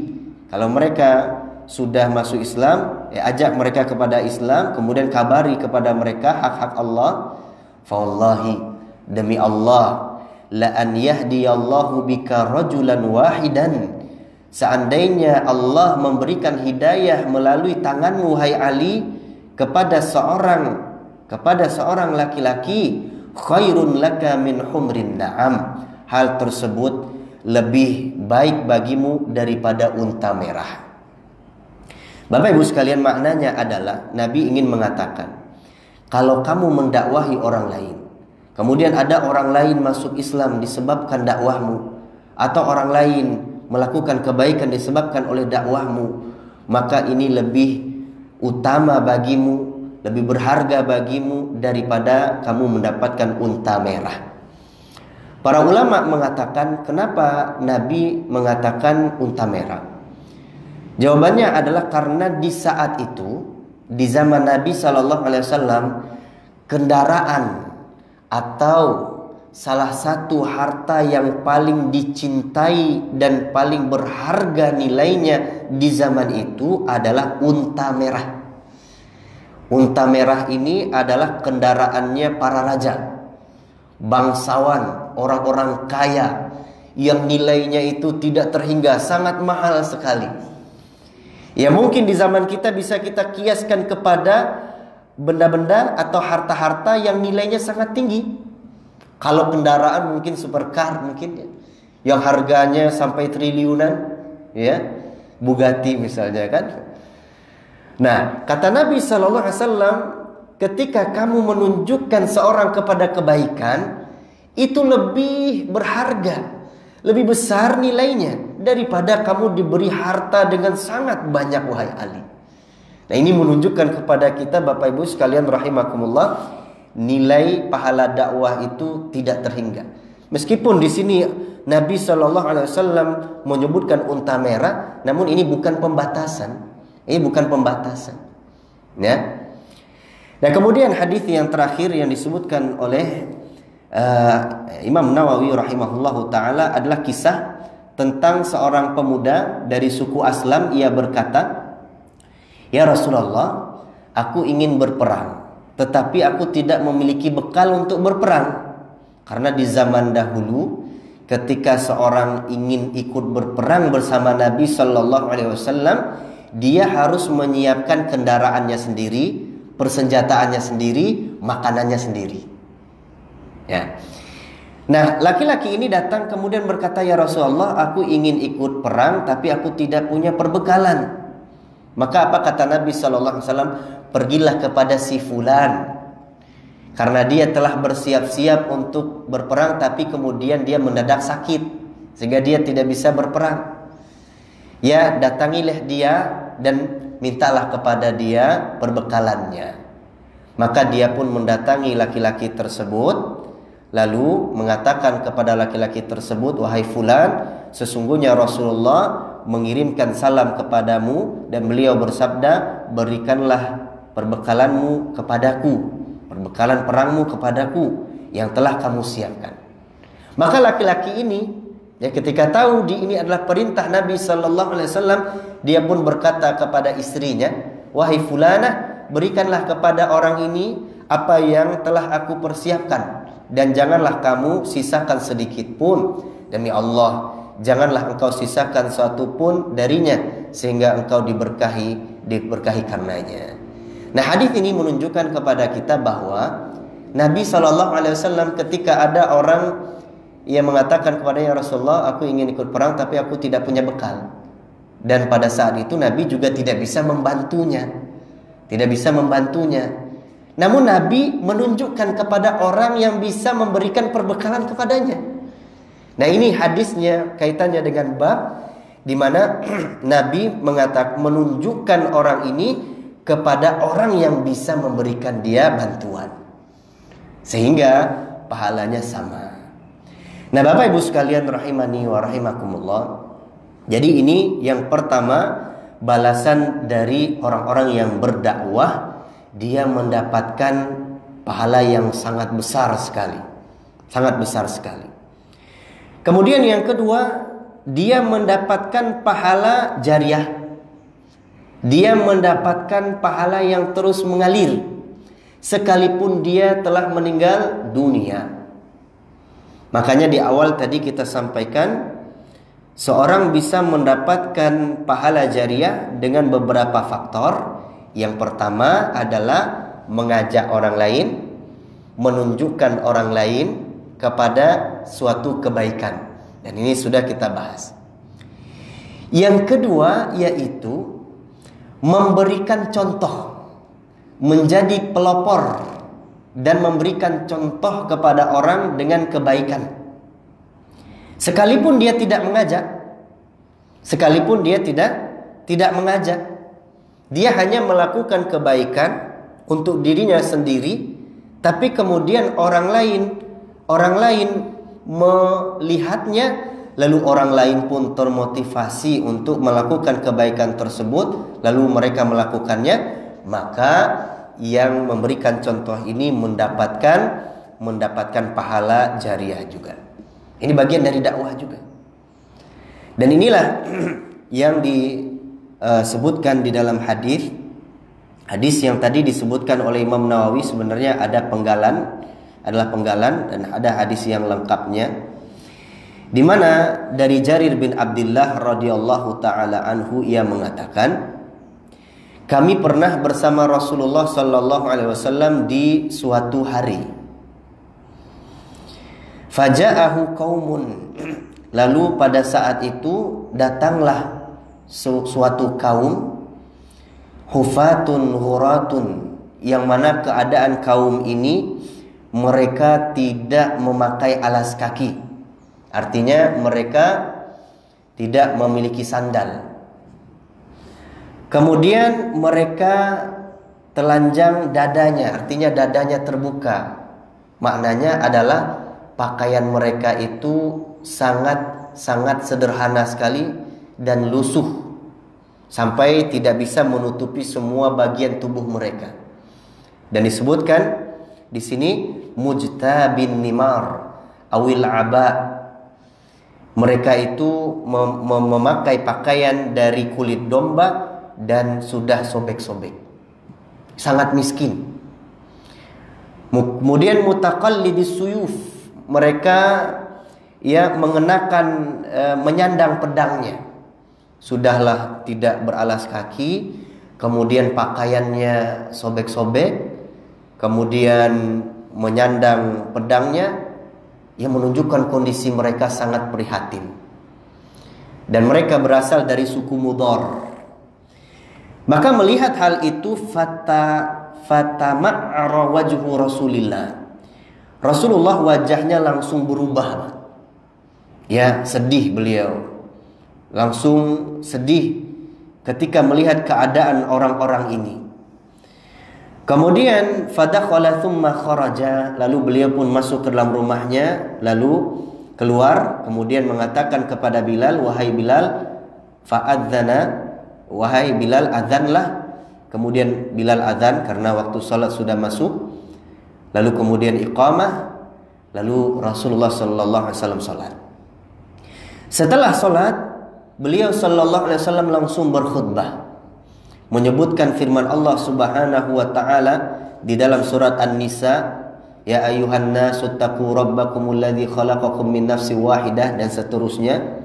Kalau mereka sudah masuk Islam, ajak mereka kepada Islam, kemudian kabari kepada mereka hak-hak Allah. Fa wallahi, demi Allah, la an yahdiyallahu bika rajulan wahidan. Seandainya Allah memberikan hidayah melalui tanganmu, hai Ali, kepada seorang laki-laki, khairun laka min humrin na'am. Hal tersebut lebih baik bagimu daripada unta merah. Bapak Ibu sekalian, maknanya adalah Nabi ingin mengatakan, kalau kamu mendakwahi orang lain, kemudian ada orang lain masuk Islam disebabkan dakwahmu, atau orang lain melakukan kebaikan disebabkan oleh dakwahmu, maka ini lebih utama bagimu, lebih berharga bagimu daripada kamu mendapatkan unta merah. Para ulama mengatakan, kenapa Nabi mengatakan unta merah? Jawabannya adalah karena di saat itu, di zaman Nabi SAW, kendaraan atau salah satu harta yang paling dicintai dan paling berharga nilainya di zaman itu adalah unta merah. Unta merah ini adalah kendaraannya para raja, bangsawan, orang-orang kaya yang nilainya itu tidak terhingga, sangat mahal sekali. Ya, mungkin di zaman kita bisa kita kiaskan kepada benda-benda atau harta-harta yang nilainya sangat tinggi. Kalau kendaraan mungkin supercar, mungkin ya, yang harganya sampai triliunan, ya, Bugatti misalnya kan. Nah, kata Nabi SAW, ketika kamu menunjukkan seorang kepada kebaikan, itu lebih berharga, lebih besar nilainya daripada kamu diberi harta dengan sangat banyak, wahai Ali. Nah, ini menunjukkan kepada kita, Bapak Ibu sekalian rahimakumullah, nilai pahala dakwah itu tidak terhingga. Meskipun di sini Nabi SAW menyebutkan unta merah, namun ini bukan pembatasan. Ini bukan pembatasan. Ya. Nah, kemudian hadis yang terakhir yang disebutkan oleh Imam Nawawi rahimahullahu taala adalah kisah tentang seorang pemuda dari suku Aslam. Ia berkata, "Ya Rasulullah, aku ingin berperang, tetapi aku tidak memiliki bekal untuk berperang." Karena di zaman dahulu ketika seorang ingin ikut berperang bersama Nabi Sallallahu Alaihi Wasallam, dia harus menyiapkan kendaraannya sendiri, persenjataannya sendiri, makanannya sendiri. Ya. Nah, laki-laki ini datang kemudian berkata, "Ya Rasulullah, aku ingin ikut perang tapi aku tidak punya perbekalan." Maka apa kata Nabi Sallallahu Alaihi Wasallam? "Pergilah kepada si fulan, karena dia telah bersiap-siap untuk berperang tapi kemudian dia mendadak sakit sehingga dia tidak bisa berperang. Ya, datangilah dia dan mintalah kepada dia perbekalannya." Maka dia pun mendatangi laki-laki tersebut, lalu mengatakan kepada laki-laki tersebut, "Wahai fulan, sesungguhnya Rasulullah mengirimkan salam kepadamu dan beliau bersabda, berikanlah perbekalanmu kepadaku, perbekalan perangmu kepadaku yang telah kamu siapkan." Maka laki-laki ini, ya, ketika tahu ini adalah perintah Nabi Sallallahu Alaihi Wasallam, dia pun berkata kepada istrinya, "Wahai fulanah, berikanlah kepada orang ini apa yang telah aku persiapkan, dan janganlah kamu sisakan sedikit pun. Demi Allah, janganlah engkau sisakan suatu pun darinya, sehingga engkau diberkahi karenanya." Nah, hadis ini menunjukkan kepada kita bahwa Nabi SAW ketika ada orang yang mengatakan kepadanya, "Rasulullah, aku ingin ikut perang tapi aku tidak punya bekal." Dan pada saat itu Nabi juga tidak bisa membantunya. Namun Nabi menunjukkan kepada orang yang bisa memberikan perbekalan kepadanya. Nah, ini hadisnya kaitannya dengan bab di mana Nabi menunjukkan orang ini kepada orang yang bisa memberikan dia bantuan, sehingga pahalanya sama. Nah, Bapak Ibu sekalian rahimani wa rahimakumullah, jadi ini yang pertama, balasan dari orang-orang yang berdakwah, dia mendapatkan pahala yang sangat besar sekali. Kemudian yang kedua, dia mendapatkan pahala jariah. Dia mendapatkan pahala yang terus mengalir sekalipun dia telah meninggal dunia. Makanya di awal tadi kita sampaikan, seorang bisa mendapatkan pahala jariah dengan beberapa faktor. Yang pertama adalah mengajak orang lain, menunjukkan orang lain kepada suatu kebaikan. Dan ini sudah kita bahas. Yang kedua yaitu memberikan contoh, menjadi pelopor dan memberikan contoh kepada orang dengan kebaikan. Sekalipun dia tidak mengajak, dia hanya melakukan kebaikan untuk dirinya sendiri, tapi kemudian orang lain melihatnya, lalu orang lain pun termotivasi untuk melakukan kebaikan tersebut, lalu mereka melakukannya, maka yang memberikan contoh ini mendapatkan pahala jariah juga. Ini bagian dari dakwah juga. Dan inilah yang disebutkan di dalam hadis yang tadi disebutkan oleh Imam Nawawi. Sebenarnya adalah penggalan dan ada hadis yang lengkapnya, di mana dari Jarir bin Abdullah radhiyallahu taala anhu, ia mengatakan, kami pernah bersama Rasulullah sallallahu alaihi wasallam di suatu hari. Faja'ahu qaumun, lalu pada saat itu datanglah suatu kaum, hufatun ghuratun, yang mana keadaan kaum ini mereka tidak memakai alas kaki. Artinya mereka tidak memiliki sandal. Kemudian mereka telanjang dadanya, artinya dadanya terbuka. Maknanya adalah pakaian mereka itu sangat sederhana sekali dan lusuh, sampai tidak bisa menutupi semua bagian tubuh mereka. Dan disebutkan di sini mujtabin nimar awil aba. Mereka itu memakai pakaian dari kulit domba dan sudah sobek-sobek, sangat miskin. Kemudian mutaqallidis suyuf, mereka mengenakan menyandang pedangnya. Sudahlah tidak beralas kaki, kemudian pakaiannya sobek-sobek, kemudian menyandang pedangnya, yang menunjukkan kondisi mereka sangat prihatin. Dan mereka berasal dari suku Mudhar. Maka melihat hal itu fatama'ara wajhu Rasulillah. Rasulullah wajahnya langsung berubah. Ya, sedih beliau. Langsung sedih ketika melihat keadaan orang-orang ini. Kemudian fadakhala thumma kharaja, lalu beliau pun masuk ke dalam rumahnya, lalu keluar, kemudian mengatakan kepada Bilal, wahai Bilal, fa'adzana, wahai Bilal, adzanlah. Kemudian Bilal adzan karena waktu salat sudah masuk. Lalu kemudian iqamah, lalu Rasulullah sallallahu alaihi wasallam salat. Setelah salat, beliau sallallahu alaihi wasallam langsung berkhutbah, menyebutkan firman Allah Subhanahu wa taala di dalam surat An-Nisa, ya ayuhan nasu taqu rabbakumul ladzi khalaqakum min nafsin wahidah, dan seterusnya.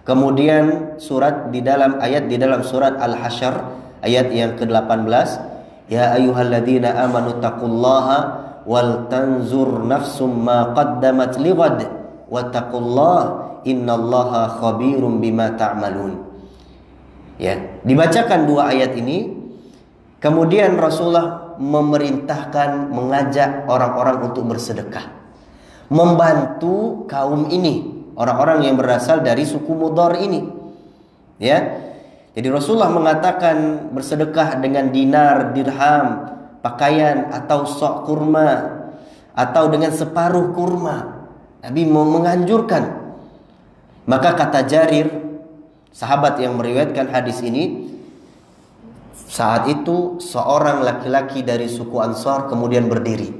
Kemudian ayat di dalam surat Al-Hasyr ayat yang ke-18, ya ayyuhalladzina amanu taqullaha wal tanzur nafsum ma qaddamat lighad wattaqullaha innallaha khabirum bima ta'malun. Ya, dibacakan dua ayat ini. Kemudian Rasulullah memerintahkan, mengajak orang-orang untuk bersedekah, membantu kaum ini, orang-orang yang berasal dari suku Mudhar ini. Ya. Jadi Rasulullah mengatakan bersedekah dengan dinar, dirham, pakaian, atau sok kurma, atau dengan separuh kurma. Nabi mau menganjurkan. Maka kata Jarir, sahabat yang meriwayatkan hadis ini, saat itu seorang laki-laki dari suku Ansar kemudian berdiri,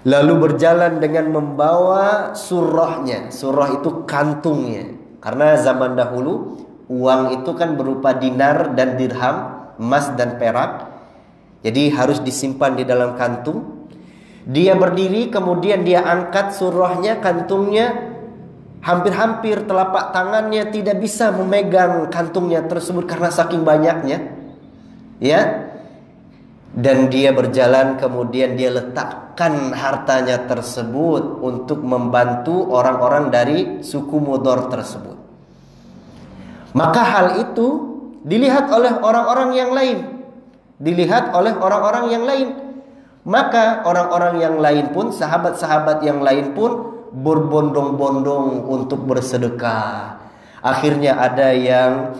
lalu berjalan dengan membawa surahnya. Surah itu kantungnya, karena zaman dahulu uang itu kan berupa dinar dan dirham, emas dan perak, jadi harus disimpan di dalam kantung. Dia berdiri, kemudian dia angkat surahnya, kantungnya. Hampir-hampir telapak tangannya tidak bisa memegang kantungnya tersebut karena saking banyaknya. Ya. Dan dia berjalan, kemudian dia letakkan hartanya tersebut untuk membantu orang-orang dari suku Mudhar tersebut. Maka hal itu dilihat oleh orang-orang yang lain. Maka orang-orang yang lain pun, sahabat-sahabat yang lain pun berbondong-bondong untuk bersedekah. Akhirnya ada yang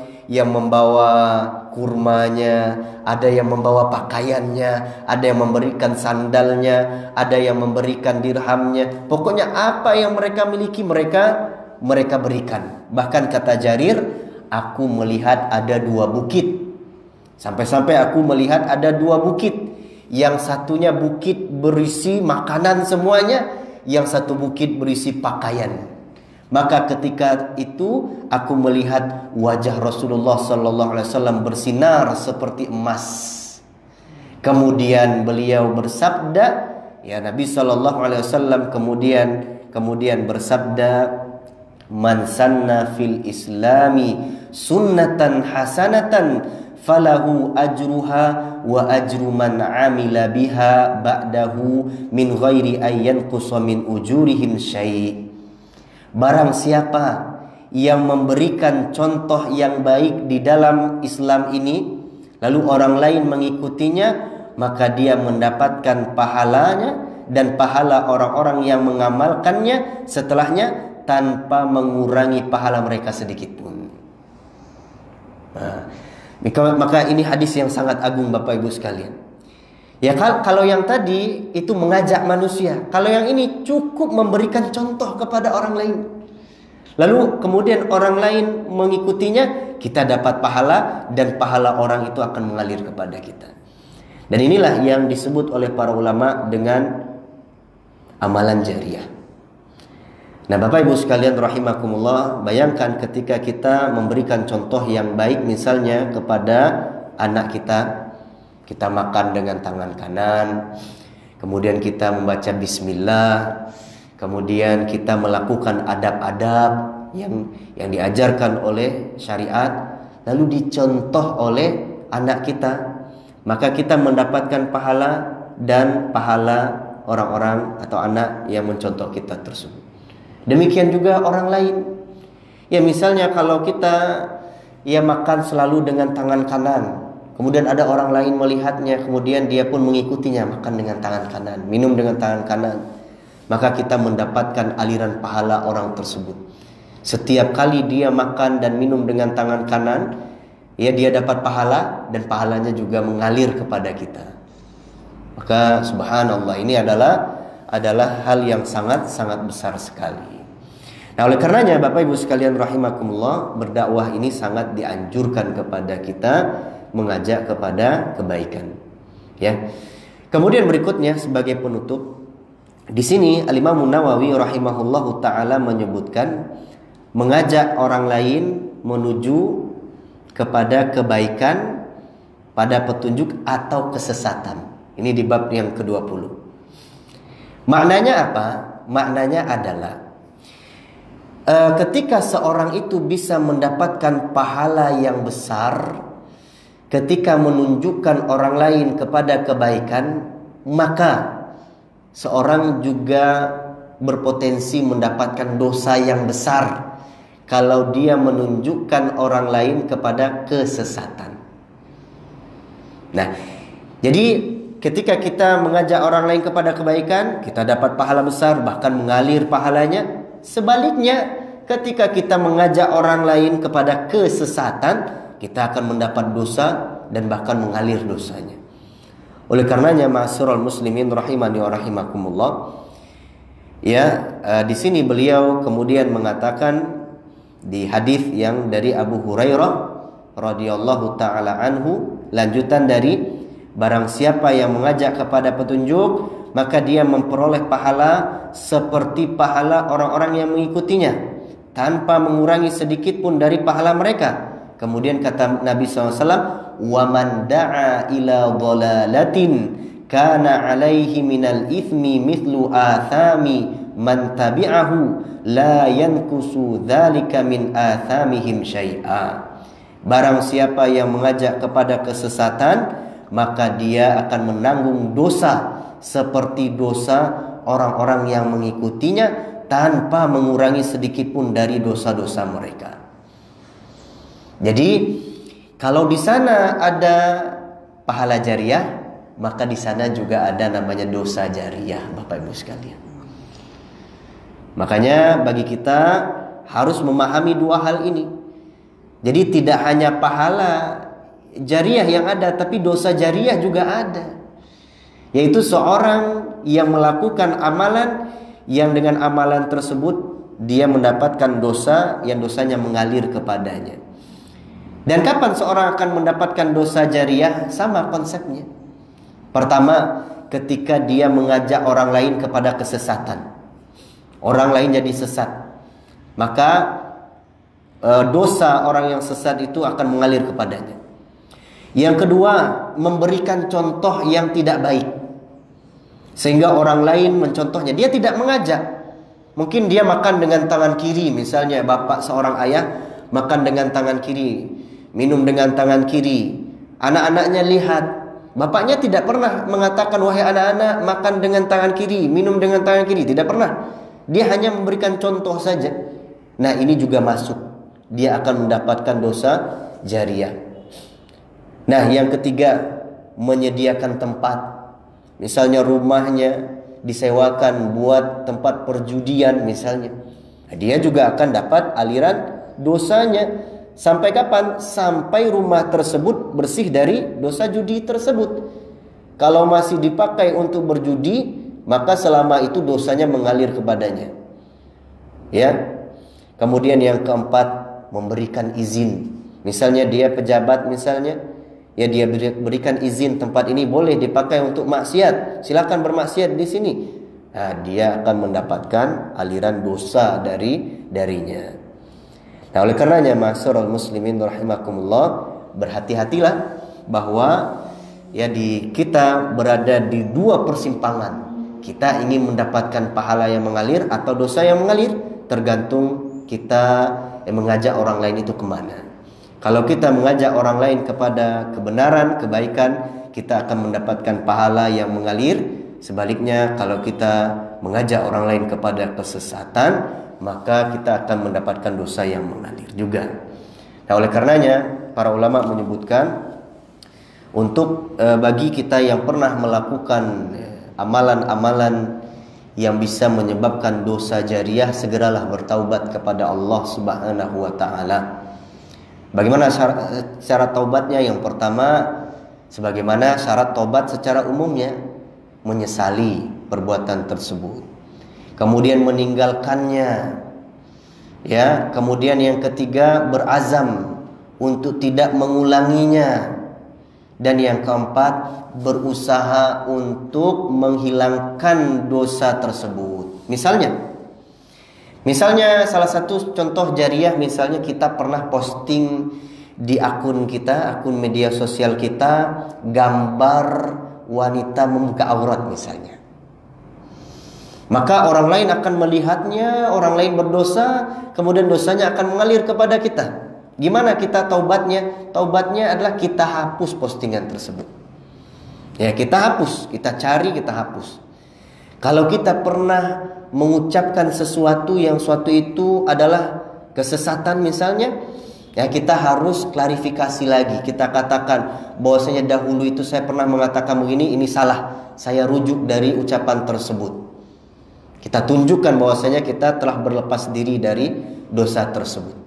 membawa kurmanya, ada yang membawa pakaiannya, ada yang memberikan sandalnya, ada yang memberikan dirhamnya. Pokoknya apa yang mereka miliki mereka berikan. Bahkan kata Jarir, aku melihat ada dua bukit. Sampai-sampai aku melihat ada dua bukit. Yang satunya bukit berisi makanan semuanya, yang satu bukit berisi pakaian. Maka ketika itu aku melihat wajah Rasulullah sallallahu alaihi wasallam bersinar seperti emas. Kemudian beliau bersabda, ya Nabi sallallahu alaihi wasallam kemudian bersabda, man sanna fil islami sunnatan hasanatan falahu ajruha wa ajru man amila biha ba'dahu min ghairi ayyan qusa min ujurihim syai'. Barang siapa yang memberikan contoh yang baik di dalam Islam ini, lalu orang lain mengikutinya, maka dia mendapatkan pahalanya dan pahala orang-orang yang mengamalkannya setelahnya tanpa mengurangi pahala mereka sedikit pun. Nah, maka ini hadis yang sangat agung Bapak Ibu sekalian. Ya, kalau yang tadi itu mengajak manusia, kalau yang ini cukup memberikan contoh kepada orang lain. Lalu kemudian orang lain mengikutinya, kita dapat pahala dan pahala orang itu akan mengalir kepada kita. Dan inilah yang disebut oleh para ulama dengan amalan jariah. Nah, Bapak Ibu sekalian rahimakumullah, bayangkan ketika kita memberikan contoh yang baik misalnya kepada anak kita makan dengan tangan kanan, kemudian kita membaca bismillah, kemudian kita melakukan adab-adab yang diajarkan oleh syariat, lalu dicontoh oleh anak kita, maka kita mendapatkan pahala dan pahala orang-orang atau anak yang mencontoh kita tersebut. Demikian juga orang lain. Ya, misalnya kalau kita makan selalu dengan tangan kanan, kemudian ada orang lain melihatnya, kemudian dia pun mengikutinya makan dengan tangan kanan, minum dengan tangan kanan, maka kita mendapatkan aliran pahala orang tersebut. Setiap kali dia makan dan minum dengan tangan kanan, dia dapat pahala dan pahalanya juga mengalir kepada kita. Maka subhanallah, ini adalah hal yang sangat-sangat besar sekali. Nah, oleh karenanya Bapak Ibu sekalian rahimakumullah, berdakwah ini sangat dianjurkan kepada kita, mengajak kepada kebaikan. Ya. Kemudian berikutnya sebagai penutup, di sini Al-Imam Nawawi rahimahullahu taala menyebutkan mengajak orang lain menuju kepada kebaikan, pada petunjuk atau kesesatan. Ini di bab yang ke-20. Maknanya apa? Maknanya adalah ketika seorang itu bisa mendapatkan pahala yang besar ketika menunjukkan orang lain kepada kebaikan, maka seorang juga berpotensi mendapatkan dosa yang besar kalau dia menunjukkan orang lain kepada kesesatan. Nah, jadi ketika kita mengajak orang lain kepada kebaikan, kita dapat pahala besar, bahkan mengalir pahalanya. Sebaliknya, ketika kita mengajak orang lain kepada kesesatan, kita akan mendapat dosa dan bahkan mengalir dosanya. Oleh karenanya, ma'asyiral muslimin rahimani wa rahimakumullah, di sini beliau kemudian mengatakan di hadis yang dari Abu Hurairah radhiyallahu taala anhu, lanjutan dari barang siapa yang mengajak kepada petunjuk, maka dia memperoleh pahala seperti pahala orang-orang yang mengikutinya tanpa mengurangi sedikit pun dari pahala mereka. Kemudian kata Nabi SAW, wa man da'a ila dhalalatin kana alaihi minal ithmi mithlu athami man tabi'ahu la yankusu dzalika min athamihim syai'a. Barang siapa yang mengajak kepada kesesatan, maka dia akan menanggung dosa seperti dosa orang-orang yang mengikutinya tanpa mengurangi sedikit pun dari dosa-dosa mereka. Jadi kalau di sana ada pahala jariah, maka di sana juga ada namanya dosa jariah, Bapak Ibu sekalian. Makanya bagi kita harus memahami dua hal ini. Jadi tidak hanya pahala jariah yang ada, tapi dosa jariah juga ada. Yaitu seorang yang melakukan amalan yang dengan amalan tersebut dia mendapatkan dosa yang dosanya mengalir kepadanya. Dan kapan seorang akan mendapatkan dosa jariah? Sama konsepnya. Pertama, ketika dia mengajak orang lain kepada kesesatan. Orang lain jadi sesat, maka dosa orang yang sesat itu akan mengalir kepadanya. Yang kedua, memberikan contoh yang tidak baik, sehingga orang lain mencontohnya. Dia tidak mengajak. Mungkin dia makan dengan tangan kiri, misalnya bapak seorang ayah makan dengan tangan kiri, minum dengan tangan kiri. Anak-anaknya lihat, bapaknya tidak pernah mengatakan, wahai anak-anak, makan dengan tangan kiri, minum dengan tangan kiri. Tidak pernah. Dia hanya memberikan contoh saja. Nah, ini juga masuk. Dia akan mendapatkan dosa jariah. Nah, yang ketiga, menyediakan tempat. Misalnya rumahnya disewakan buat tempat perjudian misalnya, dia juga akan dapat aliran dosanya. Sampai kapan? Sampai rumah tersebut bersih dari dosa judi tersebut. Kalau masih dipakai untuk berjudi, maka selama itu dosanya mengalir kepadanya. Ya. Kemudian yang keempat, memberikan izin. Misalnya dia pejabat misalnya, ya dia berikan izin tempat ini boleh dipakai untuk maksiat, silakan bermaksiat di sini. Nah, dia akan mendapatkan aliran dosa darinya. Nah, oleh karenanya ma'asyiral muslimin rahimakumullah, berhati-hatilah bahwa ya kita berada di dua persimpangan. Kita ingin mendapatkan pahala yang mengalir atau dosa yang mengalir, tergantung kita mengajak orang lain itu kemana. Kalau kita mengajak orang lain kepada kebenaran, kebaikan, kita akan mendapatkan pahala yang mengalir. Sebaliknya, kalau kita mengajak orang lain kepada kesesatan, maka kita akan mendapatkan dosa yang mengalir juga. Nah, oleh karenanya para ulama menyebutkan untuk bagi kita yang pernah melakukan amalan-amalan yang bisa menyebabkan dosa jariah, segeralah bertaubat kepada Allah Subhanahu wa taala. Bagaimana syarat taubatnya? Yang pertama, sebagaimana syarat taubat secara umumnya, menyesali perbuatan tersebut, kemudian meninggalkannya. Ya, kemudian yang ketiga, berazam untuk tidak mengulanginya. Dan yang keempat, berusaha untuk menghilangkan dosa tersebut. Misalnya salah satu contoh jariah, misalnya kita pernah posting di akun kita, akun media sosial kita, gambar wanita membuka aurat misalnya. Maka orang lain akan melihatnya, orang lain berdosa, kemudian dosanya akan mengalir kepada kita. Gimana kita taubatnya? Taubatnya adalah kita hapus postingan tersebut. Ya, kita hapus, kita cari, kita hapus. Kalau kita pernah mengucapkan sesuatu yang suatu itu adalah kesesatan misalnya, ya kita harus klarifikasi lagi. Kita katakan bahwasanya dahulu itu saya pernah mengatakan begini, ini salah. Saya rujuk dari ucapan tersebut. Kita tunjukkan bahwasanya kita telah berlepas diri dari dosa tersebut.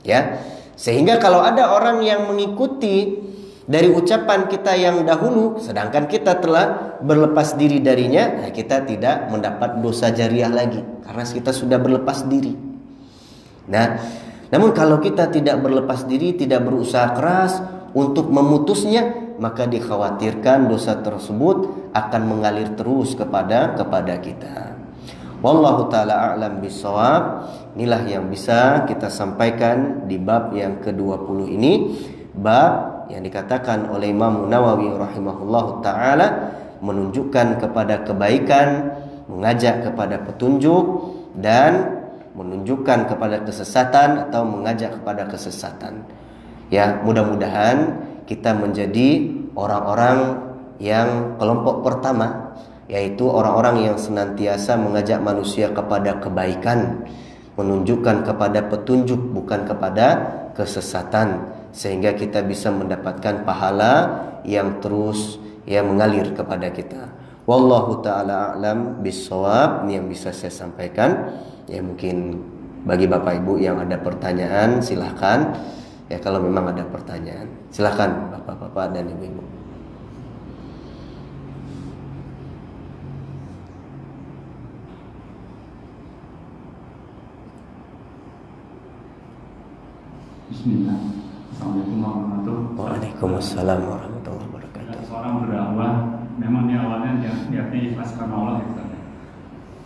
Ya. Sehingga kalau ada orang yang mengikuti dari ucapan kita yang dahulu, sedangkan kita telah berlepas diri darinya, nah kita tidak mendapat dosa jariah lagi, karena kita sudah berlepas diri. Nah, namun kalau kita tidak berlepas diri, tidak berusaha keras untuk memutusnya, maka dikhawatirkan dosa tersebut akan mengalir terus kepada kita. Wallahu ta'ala a'lam bishawab. Inilah yang bisa kita sampaikan di bab yang ke-20 ini. Bab yang dikatakan oleh Imam Nawawi rahimahullahu ta'ala menunjukkan kepada kebaikan, mengajak kepada petunjuk, dan menunjukkan kepada kesesatan atau mengajak kepada kesesatan. Ya, mudah-mudahan kita menjadi orang-orang yang kelompok pertama, yaitu orang-orang yang senantiasa mengajak manusia kepada kebaikan, menunjukkan kepada petunjuk, bukan kepada kesesatan, sehingga kita bisa mendapatkan pahala yang terus mengalir kepada kita. Wallahu ta'ala a'lam bishawab. Ini yang bisa saya sampaikan. Ya, mungkin bagi Bapak Ibu yang ada pertanyaan, silahkan. Ya, kalau memang ada pertanyaan, silahkan Bapak-bapak dan Ibu-ibu. Bismillah. Assalamualaikum warahmatullahi wabarakatuh. Waalaikumsalam warahmatullahi wabarakatuh. Seorang berdakwah, memang dia awalnya niatnya ikhlas karena Allah gitu.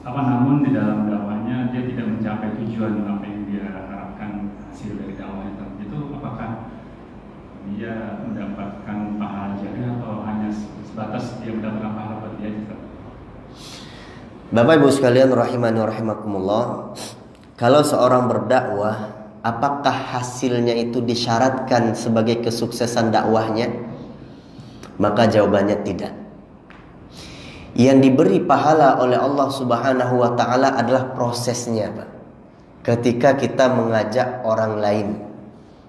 Namun di dalam dakwahnya dia tidak mencapai tujuan apa yang dia harapkan hasil dari dakwah itu apakah dia mendapatkan pahala jariah atau hanya sebatas dia mendapatkan pahala buat dia gitu? Bapak Ibu sekalian rahimani wa rahimakumullah, kalau seorang berdakwah, apakah hasilnya itu disyaratkan sebagai kesuksesan dakwahnya? Maka jawabannya tidak. Yang diberi pahala oleh Allah Subhanahu wa ta'ala adalah prosesnya, Pak. Ketika kita mengajak orang lain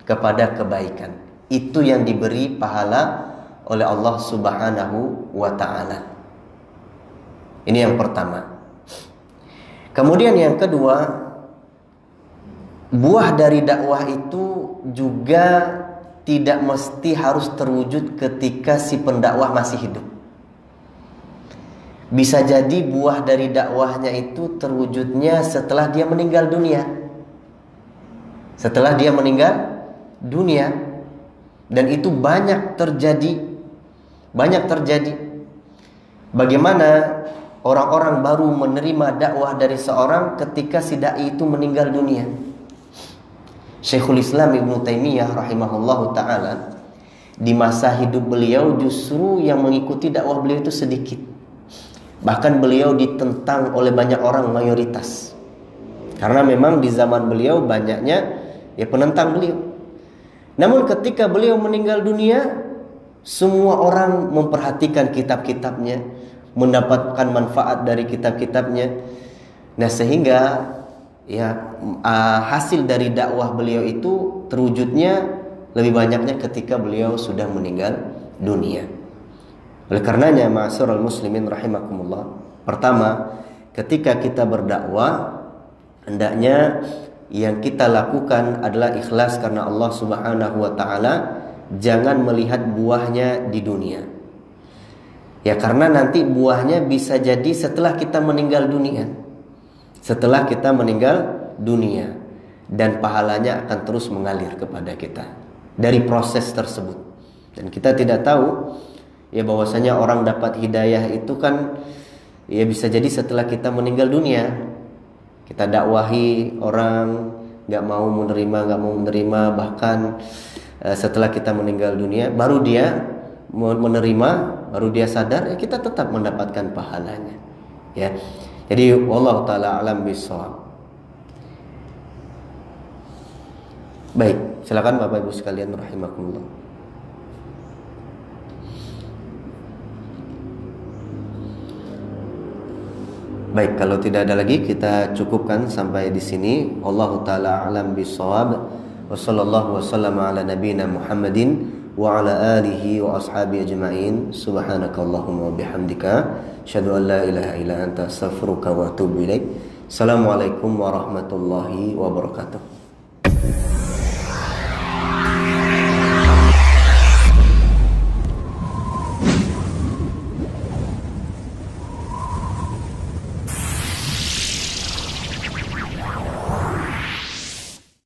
kepada kebaikan, itu yang diberi pahala oleh Allah Subhanahu wa ta'ala. Ini yang pertama. Kemudian yang kedua, buah dari dakwah itu juga tidak mesti harus terwujud ketika si pendakwah masih hidup. Bisa jadi buah dari dakwahnya itu terwujudnya setelah dia meninggal dunia. Setelah dia meninggal dunia. Dan itu banyak terjadi. Banyak terjadi. Bagaimana orang-orang baru menerima dakwah dari seorang ketika si dai itu meninggal dunia. Syekhul Islam Ibnu Taimiyah rahimahullahu ta'ala, di masa hidup beliau justru yang mengikuti dakwah beliau itu sedikit. Bahkan beliau ditentang oleh banyak orang, mayoritas. Karena memang di zaman beliau banyaknya ya penentang beliau. Namun ketika beliau meninggal dunia, semua orang memperhatikan kitab-kitabnya, mendapatkan manfaat dari kitab-kitabnya. Nah, sehingga ya hasil dari dakwah beliau itu terwujudnya lebih banyaknya ketika beliau sudah meninggal dunia. Oleh karenanya, ma'asyiral muslimin rahimakumullah, pertama, ketika kita berdakwah, hendaknya yang kita lakukan adalah ikhlas karena Allah Subhanahu wa taala, jangan melihat buahnya di dunia. Ya, karena nanti buahnya bisa jadi setelah kita meninggal dunia. Setelah kita meninggal dunia, dan pahalanya akan terus mengalir kepada kita dari proses tersebut. Dan kita tidak tahu ya bahwasanya orang dapat hidayah itu kan ya bisa jadi setelah kita meninggal dunia. Kita dakwahi orang nggak mau menerima, bahkan setelah kita meninggal dunia baru dia menerima, baru dia sadar, ya kita tetap mendapatkan pahalanya. Ya. Jadi wallahu taala alam bissawab. Baik, silakan Bapak Ibu sekalian rahimakumullah. Baik, kalau tidak ada lagi kita cukupkan sampai di sini. Wallahu taala alam bissawab. Wa sallallahu wasallama ala nabiyyina Muhammadin wa ala alihi wa ashabihi ajma'in. Subhanakallahumma wa bihamdika asyhadu an la ilaha illa anta astaghfiruka wa atubu ilaik. Assalamualaikum warahmatullahi wabarakatuh.